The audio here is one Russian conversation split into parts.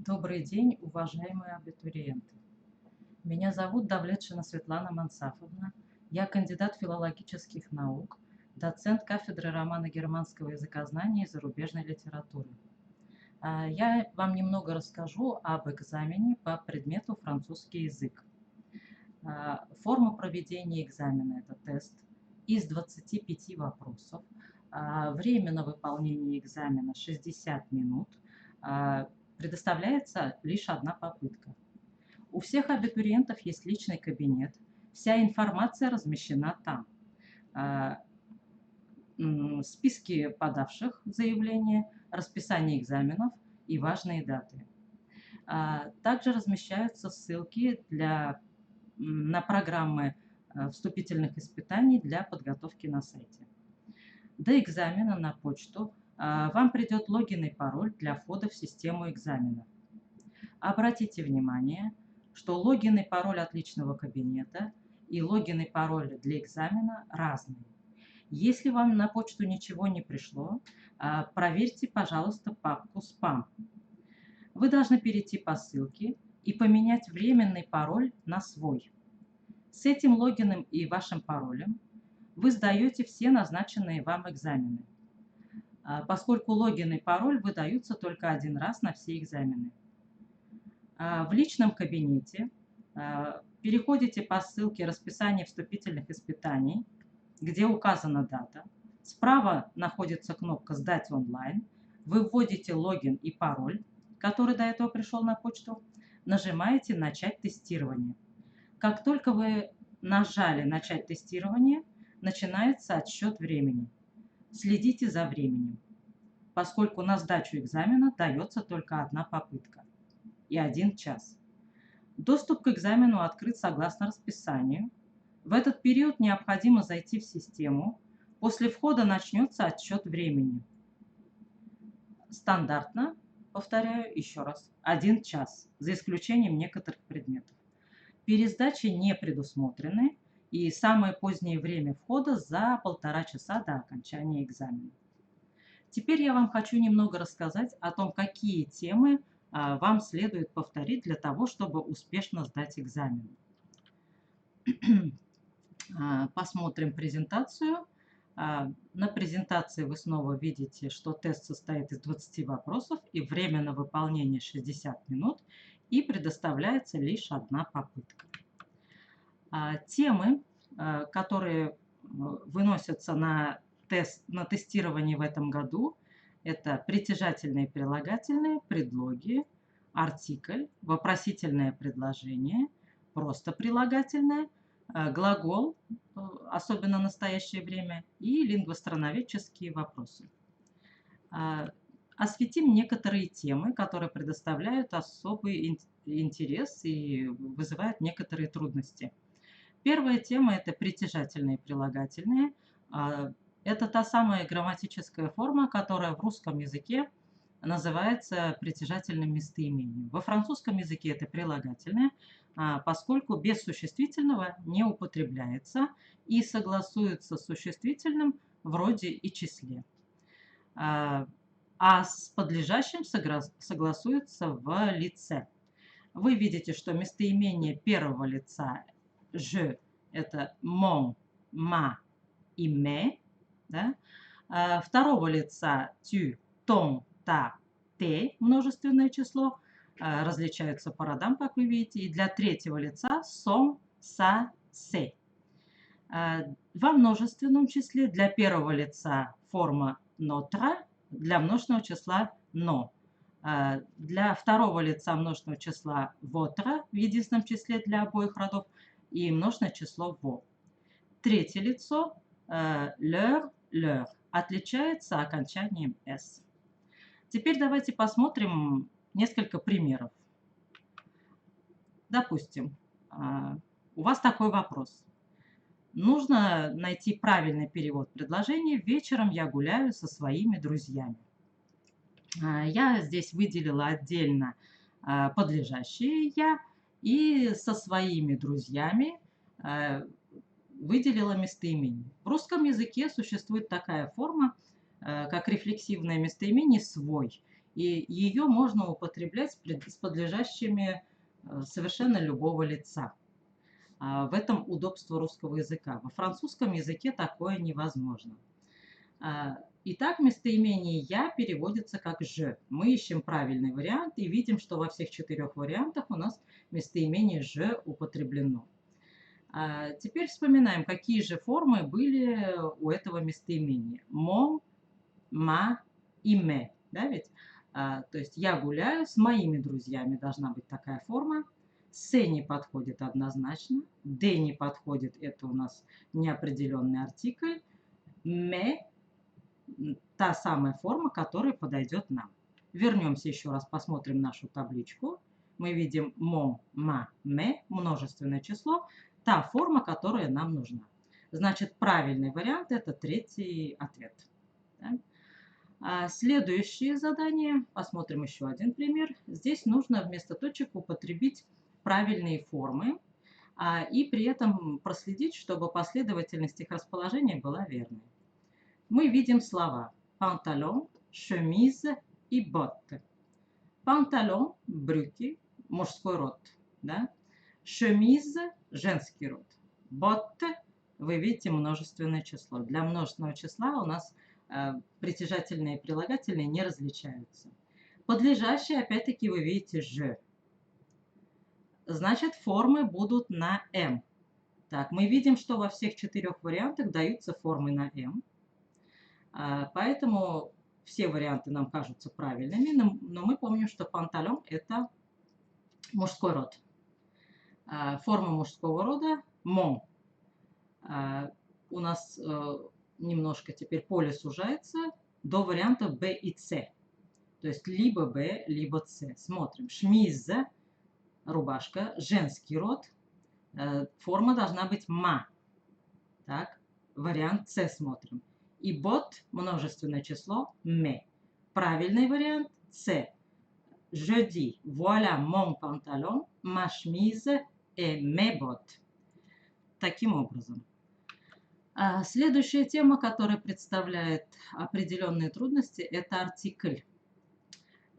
Добрый день, уважаемые абитуриенты. Меня зовут Давлетшина Светлана Мансафовна. Я кандидат филологических наук, доцент кафедры романо-германского языкознания и зарубежной литературы. Я вам немного расскажу об экзамене по предмету французский язык. Форма проведения экзамена – это тест из 25 вопросов. Время на выполнение экзамена 60 минут. Предоставляется лишь одна попытка. У всех абитуриентов есть личный кабинет. Вся информация размещена там. Списки подавших заявления, расписание экзаменов и важные даты. Также размещаются ссылки на программы вступительных испытаний для подготовки на сайте. До экзамена на почту вам придет логин и пароль для входа в систему экзамена. Обратите внимание, что логин и пароль от личного кабинета и логин и пароль для экзамена разные. Если вам на почту ничего не пришло, проверьте, пожалуйста, папку «Спам». Вы должны перейти по ссылке и поменять временный пароль на свой. С этим логином и вашим паролем вы сдаете все назначенные вам экзамены, поскольку логин и пароль выдаются только один раз на все экзамены. В личном кабинете переходите по ссылке «Расписание вступительных испытаний», где указана дата. Справа находится кнопка «Сдать онлайн». Вы вводите логин и пароль, который до этого пришел на почту. Нажимаете «Начать тестирование». Как только вы нажали «Начать тестирование», начинается отсчет времени. Следите за временем, поскольку на сдачу экзамена дается только одна попытка и 1 час. Доступ к экзамену открыт согласно расписанию. В этот период необходимо зайти в систему. После входа начнется отсчет времени. Стандартно, повторяю еще раз, 1 час, за исключением некоторых предметов. Пересдачи не предусмотрены, и самое позднее время входа за 1,5 часа до окончания экзамена. Теперь я вам хочу немного рассказать о том, какие темы вам следует повторить для того, чтобы успешно сдать экзамен. Посмотрим презентацию. На презентации вы снова видите, что тест состоит из 20 вопросов и время на выполнение 60 минут, и предоставляется лишь одна попытка. Темы, которые выносятся на тестирование в этом году, это притяжательные и прилагательные, предлоги, артикль, вопросительное предложение, просто прилагательное, глагол, особенно в настоящее время, и лингвостроноведческие вопросы. Осветим некоторые темы, которые предоставляют особый интерес и вызывают некоторые трудности. Первая тема – это притяжательные и прилагательные. Это та самая грамматическая форма, которая в русском языке называется притяжательным местоимением. Во французском языке это прилагательное, поскольку без существительного не употребляется и согласуется с существительным в роде и числе. А с подлежащим согласуется в лице. Вы видите, что местоимение первого лица «je» – это «mon», «ma» и «mes». Да? Второго лица «tu», «ton», «ta», «te» – множественное число, различаются по родам, как вы видите. И для третьего лица «son», «sa», «se». Во множественном числе для первого лица форма «notre», для множественного числа «no». Для второго лица множественного числа «votre» в единственном числе для обоих родов и множественное число «vo». Третье лицо «leur», «leur» отличается окончанием «s». Теперь давайте посмотрим несколько примеров. Допустим, у вас такой вопрос. Нужно найти правильный перевод предложения «Вечером я гуляю со своими друзьями». Я здесь выделила отдельно подлежащее «я» и со своими друзьями выделила местоимение. В русском языке существует такая форма, как рефлексивное местоимение «свой». и ее можно употреблять с подлежащими совершенно любого лица. В этом удобство русского языка. Во французском языке такое невозможно. Итак, местоимение «я» переводится как «je». Мы ищем правильный вариант и видим, что во всех 4 вариантах у нас местоимение «je» употреблено. Теперь вспоминаем, какие же формы были у этого местоимения. Mon, ma и me. Да, ведь? То есть я гуляю с моими друзьями, должна быть такая форма. С не подходит однозначно. Д не подходит, это у нас неопределенный артикль. Me – та самая форма, которая подойдет нам. Вернемся еще раз, посмотрим нашу табличку. Мы видим mon, ma, me, множественное число, та форма, которая нам нужна. Значит, правильный вариант – это третий ответ. Да? Следующее задание, посмотрим еще один пример. Здесь нужно вместо точек употребить правильные формы и при этом проследить, чтобы последовательность их расположения была верной. Мы видим слова панталон, chemise и botte. Панталон, брюки, мужской род. Да? Chemise, женский род. Botte, вы видите множественное число. Для множественного числа у нас притяжательные и прилагательные не различаются. Подлежащие, опять-таки, вы видите «je». Значит, формы будут на «m». Так, мы видим, что во всех 4 вариантах даются формы на «m». Поэтому все варианты нам кажутся правильными, но мы помним, что панталон – это мужской род. Форма мужского рода – mon. У нас немножко теперь поле сужается до вариантов B и C. То есть либо B, либо C. Смотрим. Шмиза – рубашка, женский род. Форма должна быть ma. Так, вариант C смотрим. И бот – множественное число me. Правильный вариант C. Je dis, voilà mon pantalon, ma chemise et mes bottes. Таким образом. Следующая тема, которая представляет определенные трудности, это артикль.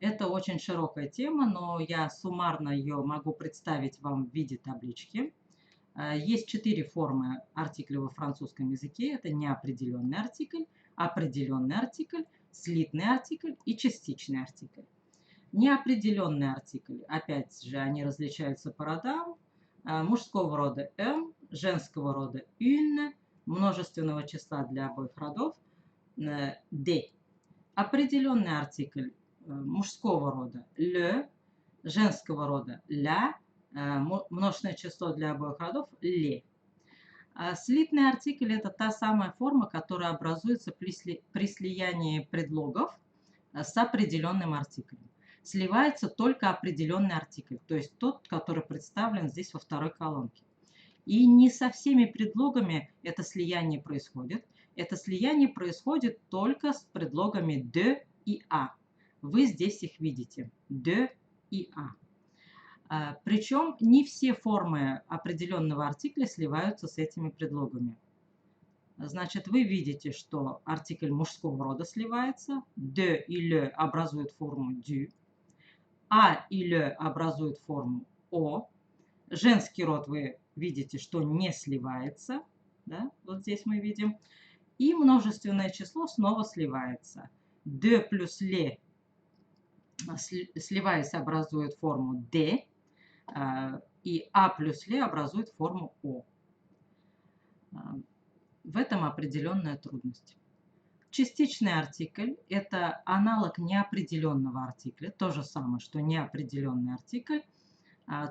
Это очень широкая тема, но я суммарно ее могу представить вам в виде таблички. Есть 4 формы артикля во французском языке. Это неопределенный артикль, определенный артикль, слитный артикль и частичный артикль. Неопределенный артикль, опять же, они различаются по родам. Мужского рода «м», женского рода «une», множественного числа для обоих родов «d». Определенный артикль мужского рода «le», женского рода «la», множественное число для обоих родов «les». Слитный артикль – это та самая форма, которая образуется при слиянии предлогов с определенным артиклем. Сливается только определенный артикль, то есть тот, который представлен здесь во второй колонке. И не со всеми предлогами это слияние происходит. Это слияние происходит только с предлогами «de» и «a». Вы здесь их видите – «de» и «a». Причем не все формы определенного артикля сливаются с этими предлогами. Значит, вы видите, что артикль мужского рода сливается, «de» и «le» образуют форму «du», «a» и «le» образуют форму «o». Женский род вы видите, что не сливается, да? Вот здесь мы видим. И множественное число снова сливается. «De» плюс «le» сливаясь образует форму «d», и «a» плюс «le» образует форму «o». В этом определенная трудность. Частичный артикль – это аналог неопределенного артикля, то же самое, что неопределенный артикль,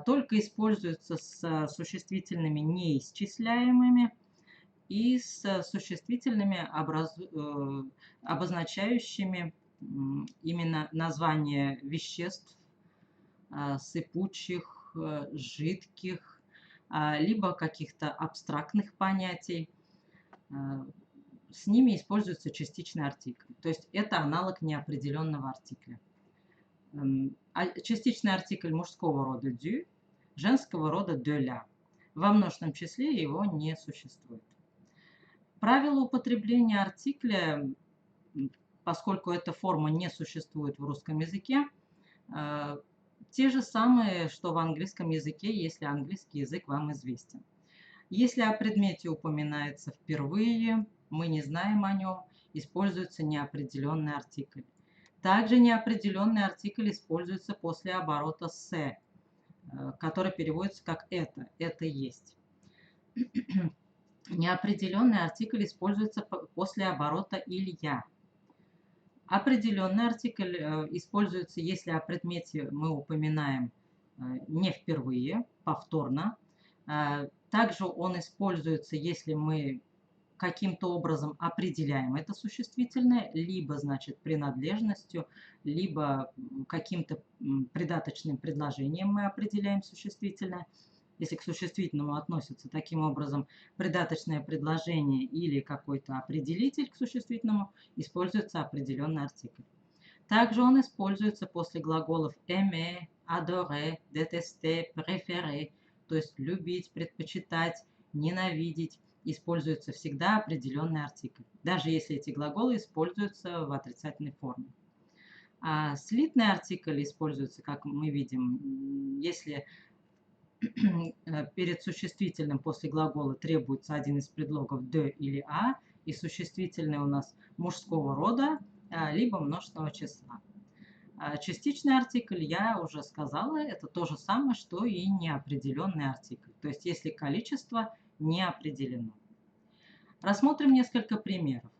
только используется с существительными неисчисляемыми и с существительными, обозначающими именно название веществ, сыпучих, жидких, либо каких-то абстрактных понятий. С ними используется частичный артикль. То есть это аналог неопределенного артикля. Частичный артикль мужского рода «du», женского рода «de la». Во множественном числе его не существует. Правила употребления артикля поскольку эта форма не существует в русском языке, те же самые, что в английском языке, если английский язык вам известен. Если о предмете упоминается впервые, мы не знаем о нем, используется неопределенный артикль. Также неопределенный артикль используется после оборота «се», который переводится как «это есть». Неопределенный артикль используется после оборота «илья». Определенный артикль используется, если о предмете мы упоминаем не впервые, повторно. Также он используется, если мы каким-то образом определяем это существительное, либо, значит, принадлежностью, либо каким-то придаточным предложением мы определяем существительное. Если к существительному относится таким образом придаточное предложение или какой-то определитель к существительному, используется определенный артикль. Также он используется после глаголов aimer, adorer, détester, préférer, то есть любить, предпочитать, ненавидеть. Используется всегда определенный артикль, даже если эти глаголы используются в отрицательной форме. А слитный артикль используется, как мы видим, если перед существительным после глагола требуется один из предлогов «de» или «a», и существительное у нас мужского рода, либо множественного числа. Частичный артикль, я уже сказала, это то же самое, что и неопределенный артикль, то есть если количество не определено. Рассмотрим несколько примеров.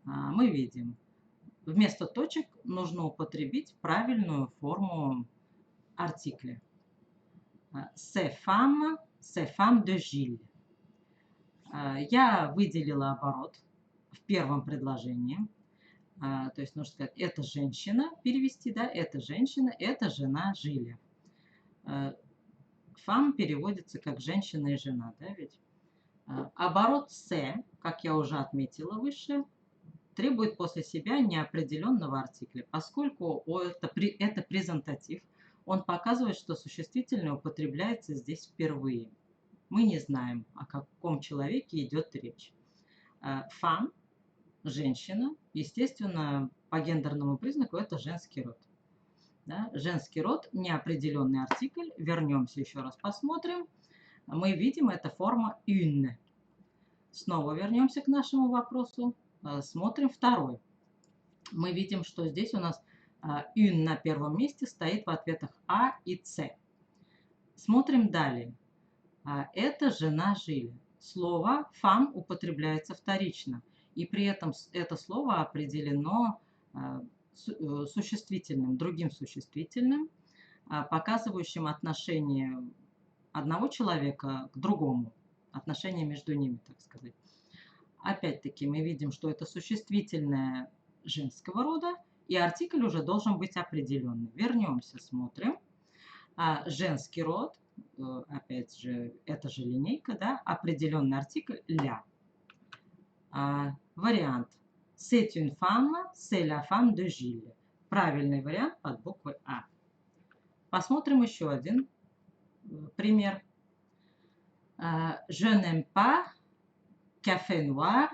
Мы видим, вместо точек нужно употребить правильную форму артикля. C'est femme de Gilles. Я выделила оборот в первом предложении. То есть нужно сказать, это женщина, перевести, да, это женщина, это жена Жиля. Femme переводится как женщина и жена, да, ведь? Оборот «се», как я уже отметила выше, требует после себя неопределенного артикля, поскольку это презентатив, он показывает, что существительное употребляется здесь впервые. Мы не знаем, о каком человеке идет речь. Femme, женщина, естественно, по гендерному признаку это женский род. Да? Женский род, неопределенный артикль. Вернемся еще раз, посмотрим. Мы видим, это форма une. Снова вернемся к нашему вопросу. Смотрим второй. Мы видим, что здесь у нас une на первом месте стоит в ответах А и С. Смотрим далее. Это жена Жиля. Слово femme употребляется вторично. И при этом это слово определено существительным, другим существительным, показывающим отношение одного человека к другому. Отношения между ними, так сказать. Опять-таки мы видим, что это существительное женского рода, и артикль уже должен быть определенный. Вернемся, смотрим. Женский род, опять же, это же линейка, да, определенный артикль «ля». Вариант. C'est une femme, c'est la femme de Gilles. Правильный вариант под буквой А. Посмотрим еще один пример. Je n'aime pas café noir,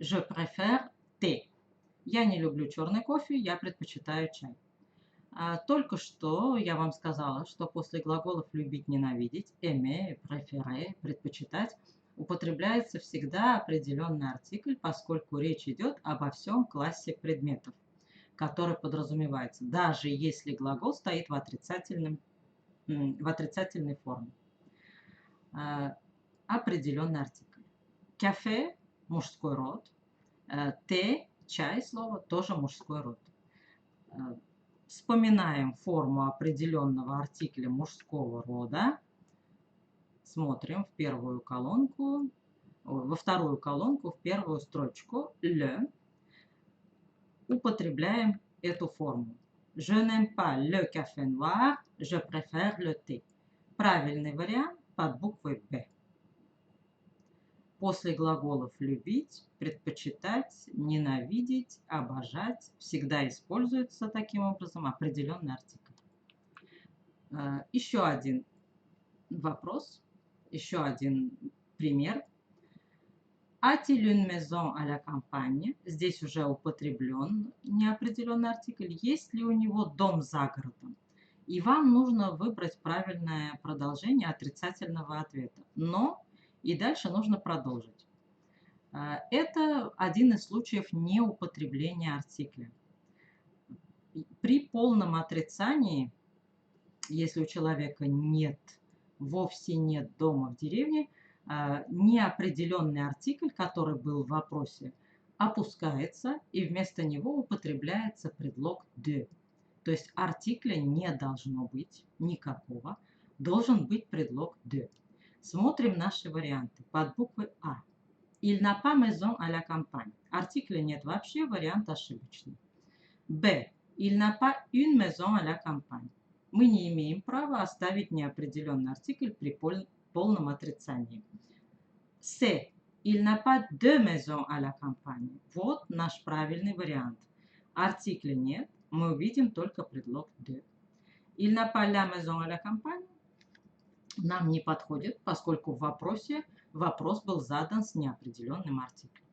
je préfère thé. Я не люблю черный кофе, я предпочитаю чай. Только что я вам сказала, что после глаголов любить, ненавидеть, aimer, préférer, предпочитать, употребляется всегда определенный артикль, поскольку речь идет обо всем классе предметов, который подразумевается, даже если глагол стоит в отрицательной форме. Определенный артикль. Кафе – мужской род. Те – чай, слово, тоже мужской род. Вспоминаем форму определенного артикля мужского рода. Смотрим в первую колонку, во вторую колонку, в первую строчку le. Употребляем эту форму. Je n'aime pas le café noir, je préfère le thé. Правильный вариант под буквой Б. После глаголов любить, предпочитать, ненавидеть, обожать всегда используется таким образом определенный артикль. Еще один вопрос, еще один пример. A-t-il une maison à la campagne? Здесь уже употреблен неопределенный артикль. Есть ли у него дом за городом? И вам нужно выбрать правильное продолжение отрицательного ответа. Но и дальше нужно продолжить. Это один из случаев неупотребления артикля. При полном отрицании, если у человека нет, вовсе нет дома в деревне, неопределенный артикль, который был в вопросе, опускается, и вместо него употребляется предлог de. То есть артикля не должно быть никакого, должен быть предлог de. Смотрим наши варианты под буквой А. Il n'a pas maison à la campagne. Артикля нет вообще, вариант ошибочный. Б. Il n'a pas une maison à la campagne. Мы не имеем права оставить неопределенный артикль при полном отрицании. С. Il n'a pas de maison à la campagne. Вот наш правильный вариант. Артикля нет, мы увидим только предлог de. Il n'a pas la maison à la campagne нам не подходит, поскольку в вопросе вопрос был задан с неопределенным артиклем.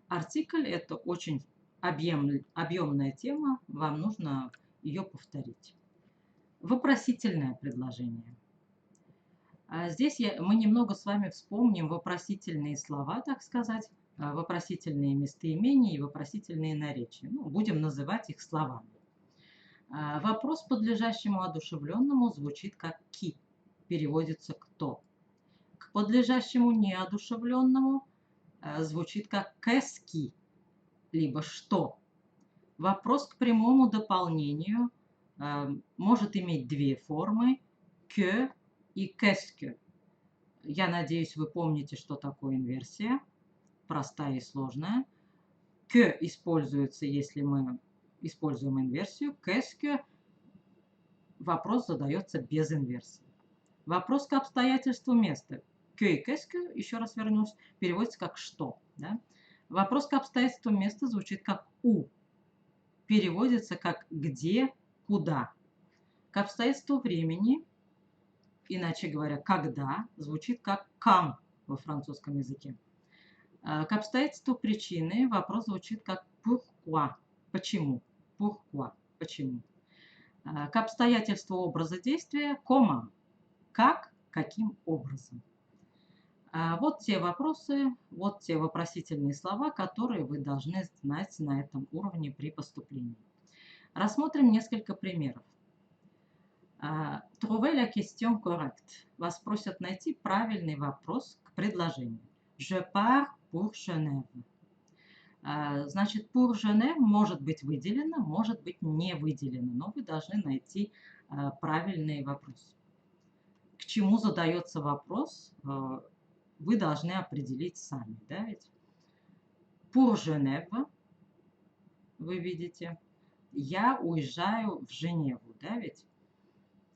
Артикль – это очень объемная тема, вам нужно ее повторить. Вопросительное предложение. Здесь мы немного с вами вспомним вопросительные слова, так сказать, вопросительные местоимения и вопросительные наречия. Ну, будем называть их словами. Вопрос подлежащему одушевленному звучит как «ки», переводится «кто». К подлежащему неодушевленному звучит как «кэски», либо «что». Вопрос к прямому дополнению может иметь две формы «que» и «qu'est-ce que». Я надеюсь, вы помните, что такое инверсия, простая и сложная. «Que» используется, если мы используем инверсию. «Qu'est-ce que» вопрос задается без инверсии. Вопрос к обстоятельству места. «Que» и «qu'est-ce que», еще раз вернусь, переводится как «что». Да? Вопрос к обстоятельству места звучит как «у», переводится как «где», «куда». К обстоятельству времени, иначе говоря, «когда», звучит как «quand» во французском языке. К обстоятельству причины вопрос звучит как «pourquoi», «почему», «pourquoi», «почему». К обстоятельству образа действия «comment», «как», «каким образом». Вот те вопросы, вот те вопросительные слова, которые вы должны знать на этом уровне при поступлении. Рассмотрим несколько примеров. Trouver la question correcte. Вас просят найти правильный вопрос к предложению. Je pars pour Genève. Значит, pour Genève может быть выделено, может быть не выделено, но вы должны найти правильный вопрос. К чему задается вопрос, вы должны определить сами. Да, ведь? Pour Genève, вы видите, я уезжаю в Женеву. Да, ведь?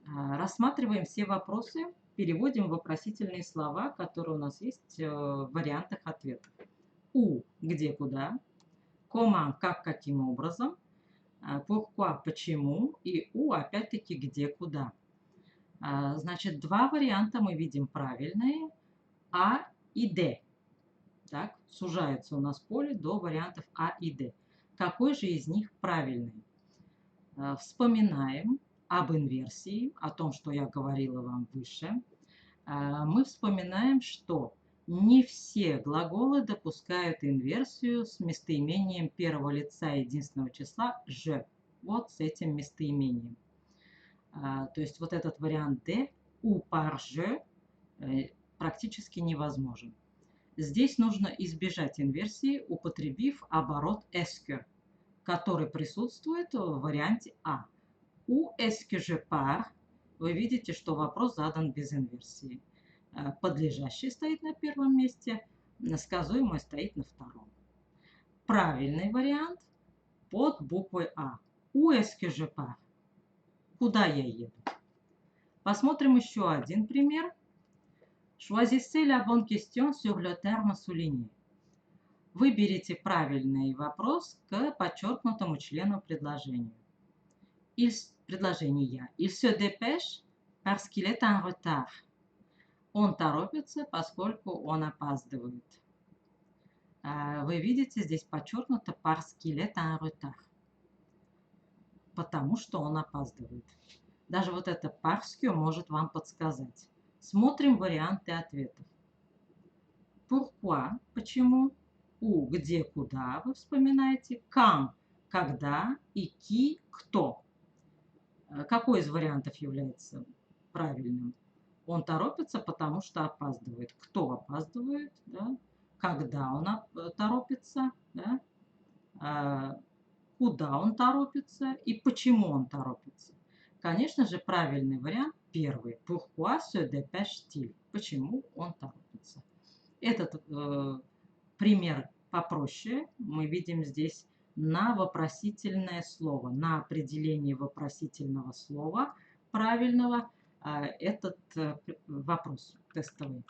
Рассматриваем все вопросы, переводим вопросительные слова, которые у нас есть в вариантах ответов. У – где, куда, comment – как, каким образом, pourquoi – почему, и у – опять-таки где, куда. Значит, два варианта мы видим правильные, А и Д. Так, сужается у нас поле до вариантов А и Д. Какой же из них правильный? Вспоминаем об инверсии, о том, что я говорила вам выше. Мы вспоминаем, что не все глаголы допускают инверсию с местоимением первого лица единственного числа «je». Вот с этим местоимением. То есть вот этот вариант «de» «ou par je» практически невозможен. Здесь нужно избежать инверсии, употребив оборот «est que», который присутствует в варианте А. «Où est-ce que je pars?» Вы видите, что вопрос задан без инверсии. Подлежащий стоит на первом месте, сказуемый стоит на втором. Правильный вариант под буквой А. «Où est-ce que je pars?» Куда я еду? Посмотрим еще один пример. Choisissez la bonne question sur le terme souligné. Выберите правильный вопрос к подчеркнутому члену предложения. Предложение. Il se dépêche parce qu'il est en retard. Он торопится, поскольку он опаздывает. Вы видите, здесь подчеркнуто parce qu'il est en retard, потому что он опаздывает. Даже вот это parce que может вам подсказать. Смотрим варианты ответов. Pourquoi, почему, où, где, куда, вы вспоминаете, quand, когда и qui, кто. Какой из вариантов является правильным? Он торопится, потому что опаздывает. Кто опаздывает? Да? Когда он торопится? Да? Куда он торопится и почему он торопится? Конечно же, правильный вариант первый. Pourquoi se dépêche-t-il? Почему он торопится? Этот пример попроще мы видим здесь на вопросительное слово, на определение вопросительного слова правильного этот вопрос тестовый.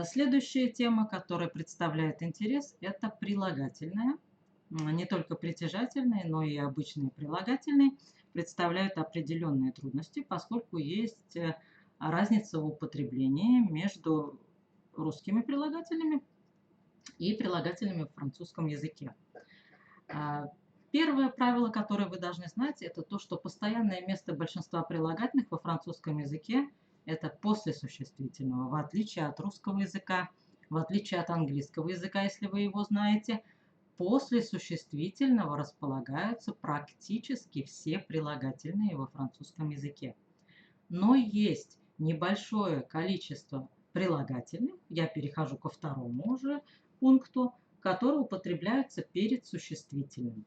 Следующая тема, которая представляет интерес, это прилагательное. Не только притяжательные, но и обычные прилагательные представляют определенные трудности, поскольку есть разница в употреблении между русскими прилагательными и прилагательными в французском языке. Первое правило, которое вы должны знать, это то, что постоянное место большинства прилагательных во французском языке это после существительного, в отличие от русского языка, в отличие от английского языка, если вы его знаете, после существительного располагаются практически все прилагательные во французском языке. Но есть небольшое количество прилагательных, я перехожу ко второму уже пункту, которые употребляются перед существительным.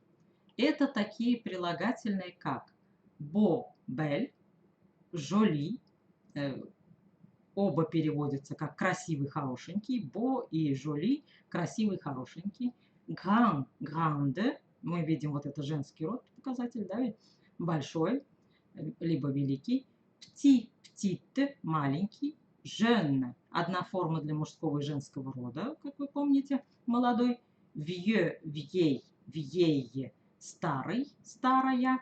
Это такие прилагательные, как beau, belle, joli, оба переводятся как красивый, хорошенький, beau и joli, красивый, хорошенький, grand, grande, мы видим вот это женский род показатель, да, большой, либо великий, petit, petite, маленький, jeune, одна форма для мужского и женского рода, как вы помните, молодой, vieux, vieille, vieille, старый, старая,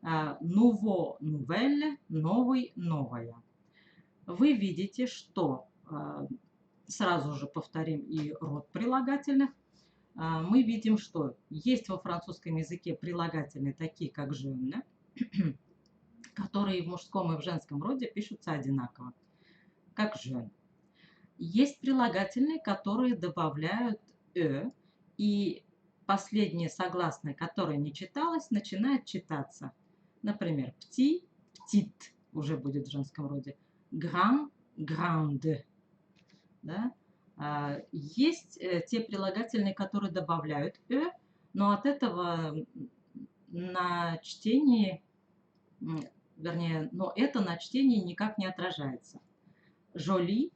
nouveau, nouvelle, новый, новая. Вы видите, что, сразу же повторим и род прилагательных, мы видим, что есть во французском языке прилагательные, такие как jeune, которые в мужском и в женском роде пишутся одинаково, как jeune. Есть прилагательные, которые добавляют и последнее согласное, которое не читалось, начинает читаться. Например, petit, petite уже будет в женском роде, grand, grande. Да? Есть те прилагательные, которые добавляют но от этого на чтении, вернее, но это на чтении никак не отражается. Жоли,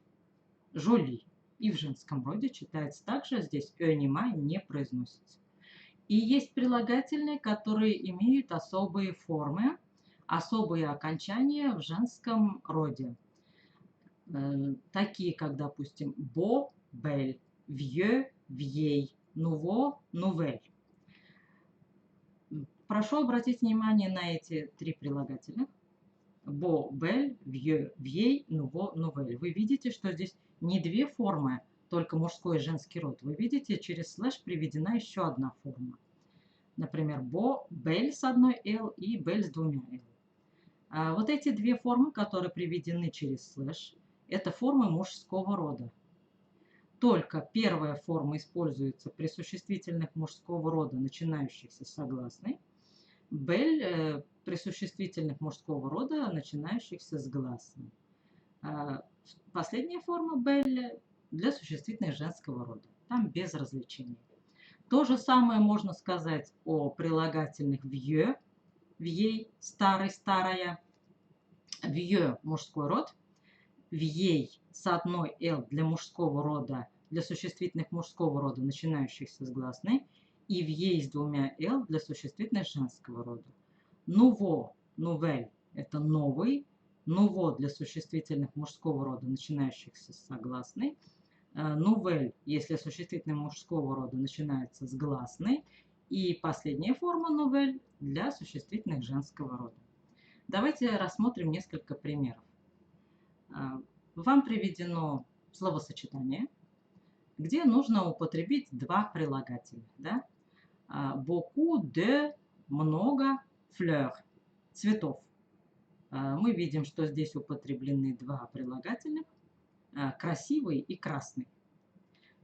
жоли. И в женском роде читается также, здесь не произносится. И есть прилагательные, которые имеют особые формы, особые окончания в женском роде. Такие как, допустим, beau, belle, vieux, vieille, nouveau, nouvelle. Прошу обратить внимание на эти три прилагательных. Beau, belle, vieux, vieille, nouveau, nouvelle. Вы видите, что здесь не две формы, только мужской и женский род. Вы видите, через слэш приведена еще одна форма. Например, beau, belle с одной l и belle с двумя l. Вот эти две формы, которые приведены через слэш, это формы мужского рода. Только первая форма используется при существительных мужского рода, начинающихся с согласной. Бель при существительных мужского рода, начинающихся с гласной. Последняя форма бель для существительных женского рода. Там без развлечений. То же самое можно сказать о прилагательных vieux, vieille, старый, старая, vieux мужской род, vieille с одной l для мужского рода, для существительных мужского рода, начинающихся с гласной, и vieille с двумя l для существительных женского рода. Nouveau, nouvelle – это новый, nouveau для существительных мужского рода, начинающихся с согласной, nouvelle, если существительное мужского рода начинается с гласной, и последняя форма nouvelle для существительных женского рода. Давайте рассмотрим несколько примеров. Вам приведено словосочетание. где нужно употребить два прилагательных. Да? Beaucoup de, много, fleurs, цветов. Мы видим, что здесь употреблены два прилагательных, красивый и красный.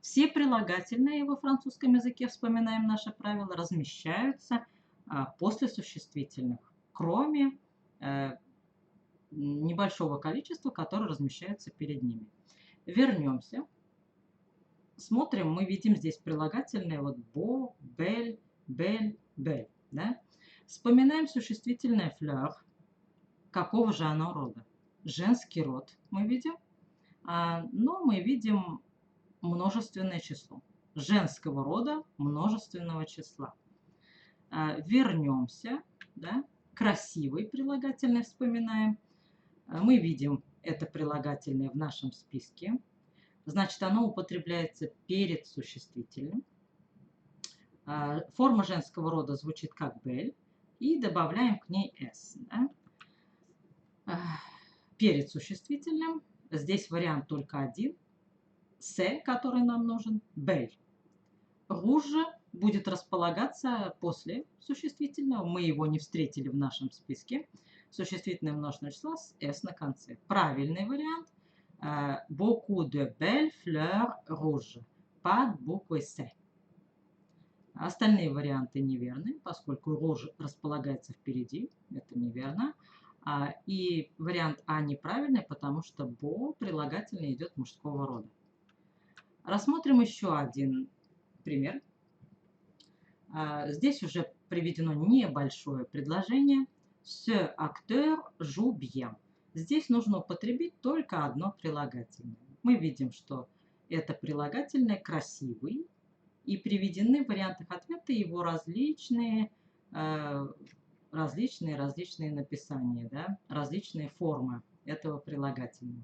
Все прилагательные во французском языке, вспоминаем наше правило, размещаются после существительных, кроме небольшого количества, которые размещаются перед ними. Вернемся. Смотрим, мы видим здесь прилагательные вот бо, бель, бель, бель. Да? Вспоминаем существительное fleur. Какого же оно рода? Женский род мы видим, но мы видим множественное число. Женского рода множественного числа. Вернемся. Да? Красивый прилагательный вспоминаем. Мы видим это прилагательное в нашем списке. Значит, оно употребляется перед существительным. Форма женского рода звучит как бель. И добавляем к ней s. Да? Перед существительным. Здесь вариант только один. С, который нам нужен, бель. Руж будет располагаться после существительного. Мы его не встретили в нашем списке. Существительное множественное число с s на конце. Правильный вариант. Beaucoup de belles fleurs rouges. Pas de буквы S. Остальные варианты неверны, поскольку rouge располагается впереди. Это неверно. И вариант А неправильный, потому что бо прилагательный идет мужского рода. Рассмотрим еще один пример. Здесь уже приведено небольшое предложение. Ce acteur joue bien. Здесь нужно употребить только одно прилагательное. Мы видим, что это прилагательное красивый, и приведены в вариантах ответа его различные написания, да? Различные формы этого прилагательного.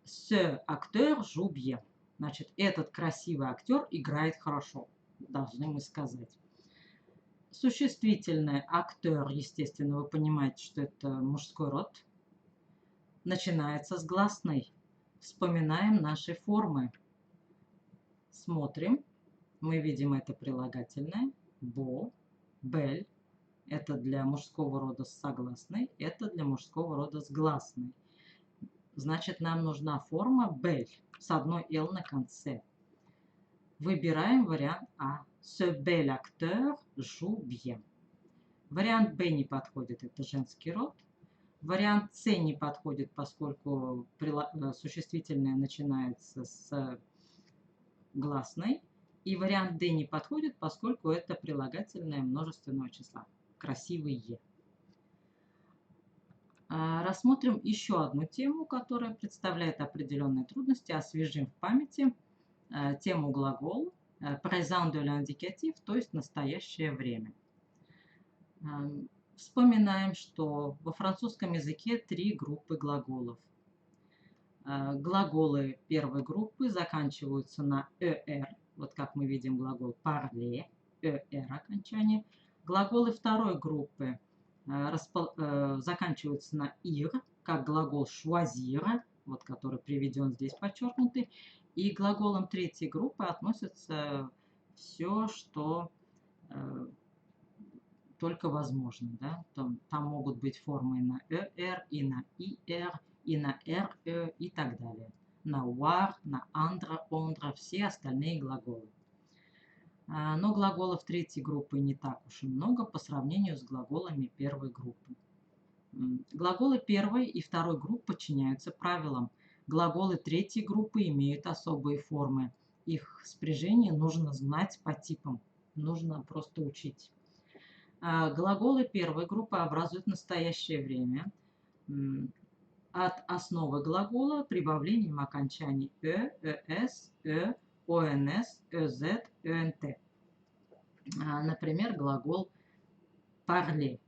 Ce acteur joue bien. Значит, этот красивый актер играет хорошо, должны мы сказать. Существительное актер, естественно, вы понимаете, что это мужской род. Начинается с гласной. Вспоминаем наши формы. Смотрим. Мы видим это прилагательное. Бо, бель. Это для мужского рода с согласной. Это для мужского рода с гласной. Значит, нам нужна форма бель с одной «л» на конце. Выбираем вариант А. Ce bel acteur joue bien. Вариант Б не подходит, это женский род. Вариант С не подходит, поскольку существительное начинается с гласной. И вариант Д не подходит, поскольку это прилагательное множественного числа. Красивые. Рассмотрим еще одну тему, которая представляет определенные трудности. Освежим в памяти тему глагол présent de l'indicatif, то есть настоящее время. Вспоминаем, что во французском языке три группы глаголов. Глаголы первой группы заканчиваются на «er», вот как мы видим глагол parler, «er» окончание. Глаголы второй группы заканчиваются на «ir», как глагол choisir, вот который приведен здесь подчеркнутый. И к глаголам третьей группы относится все, что только возможно. Да? Там могут быть формы на «er», и на «ir», и на «re» и так далее. На «war», на «andre», «ondre», все остальные глаголы. Но глаголов третьей группы не так уж и много по сравнению с глаголами первой группы. Глаголы первой и второй группы подчиняются правилам. Глаголы третьей группы имеют особые формы. Их спряжение нужно знать по типам, нужно просто учить. Глаголы первой группы образуют настоящее время от основы глагола прибавлением окончаний «э», «эс», «э», «онс», «эз», «ент». Например, глагол «parler».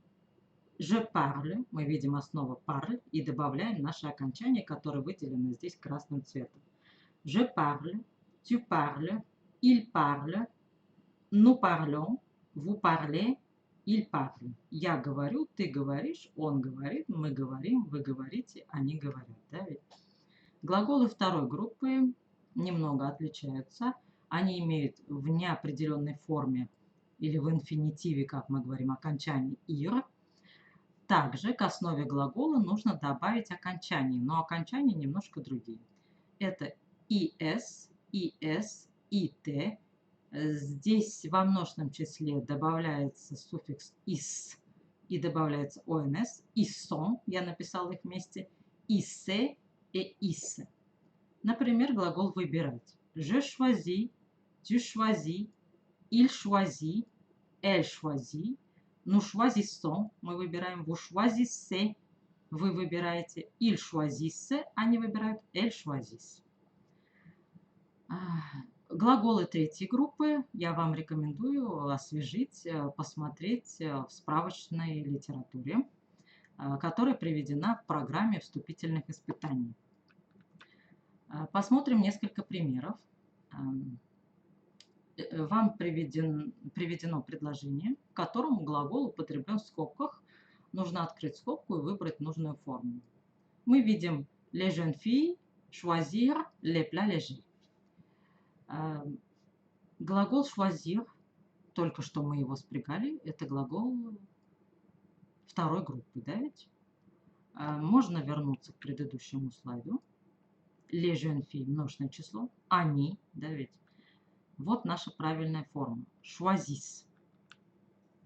Je parle, мы видим основу parle и добавляем наши окончания, которые выделены здесь красным цветом. Je parle, tu parles, il parle, nous parlons, vous parlez, il parle. Я говорю, ты говоришь, он говорит, мы говорим, вы говорите, они говорят. Да, ведь? Глаголы второй группы немного отличаются. Они имеют в неопределенной форме или в инфинитиве, как мы говорим, окончание «ир». Также к основе глагола нужно добавить окончание, но окончания немножко другие. Это «ис», «ис», «ит». Здесь во множественном числе добавляется суффикс «ис» и добавляется «онс», «исон», я написала их вместе, «исе» и «исе». Например, глагол «выбирать». Je choisis, tu choisis, il choisit, elle choisit, nous choisissons, мы выбираем, vous choisissez, вы выбираете, ils choisissent, они выбирают, elles choisissent. Глаголы третьей группы я вам рекомендую освежить, посмотреть в справочной литературе, которая приведена в программе вступительных испытаний. Посмотрим несколько примеров. Вам приведено предложение, в котором глагол употреблен в скобках. Нужно открыть скобку и выбрать нужную форму. Мы видим les jeunes filles choisir les plats légers. Глагол choisir, только что мы его спрягали, это глагол второй группы, да ведь? Можно вернуться к предыдущему слайду. Les jeunes filles, множественное число, они, да ведь? Вот наша правильная форма. Choisissent.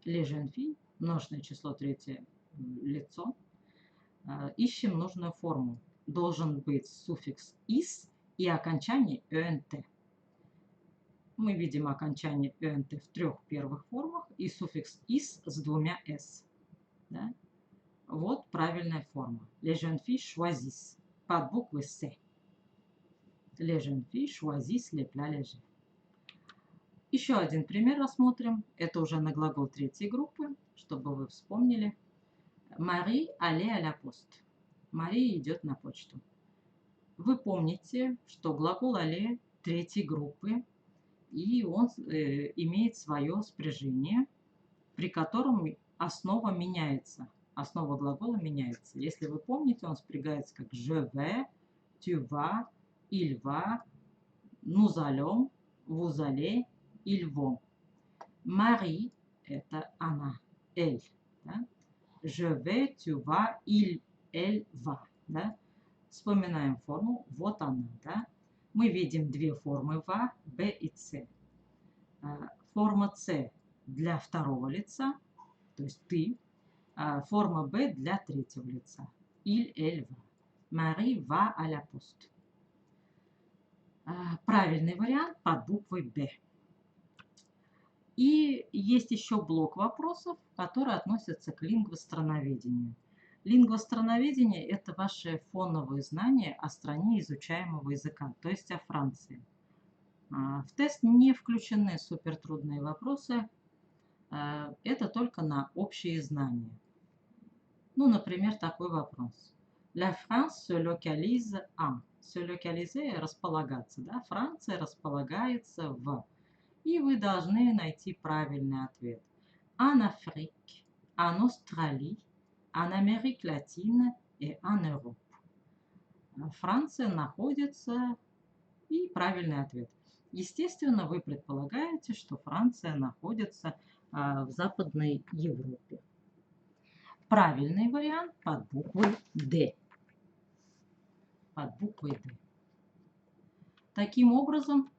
Les jeunes filles, множественное число, третье лицо. Ищем нужную форму. Должен быть суффикс «is» и окончание «ent». Мы видим окончание «ent» в трех первых формах и суффикс «is» с двумя «s». Да? Вот правильная форма. Les jeunes filles choisissent. Под буквы «c». Les jeunes filles choisissent les plats légers. Еще один пример рассмотрим. Это уже на глагол третьей группы, чтобы вы вспомнили. Мари allait à la poste. Мария идет на почту. Вы помните, что глагол aller третьей группы, и он имеет свое спряжение, при котором основа меняется. Основа глагола меняется. Если вы помните, он спрягается как je vais, tu vas, il va, nous allons, vous allez, ils vont. Мари – это она, elle. Да? Je vais, tu vas, il, elle va. Да? Вспоминаем форму. Вот она. Да? Мы видим две формы va, b и c. Форма c для второго лица, то есть ты. Форма b для третьего лица. Il, elle va. Marie va à la poste. Правильный вариант под буквой b. И есть еще блок вопросов, которые относятся к лингвостроноведению. Лингвостроноведение – это ваши фоновые знания о стране изучаемого языка, то есть о Франции. В тест не включены супертрудные вопросы, это только на общие знания. Ну, например, такой вопрос. La France se localise en. Se localiser – располагаться. Да? Франция располагается в. И вы должны найти правильный ответ. En Afrique, en Australie, en Amérique latine et en Europe. Франция находится и правильный ответ. Естественно, вы предполагаете, что Франция находится в Западной Европе. Правильный вариант под буквой D. Под буквой D. Таким образом,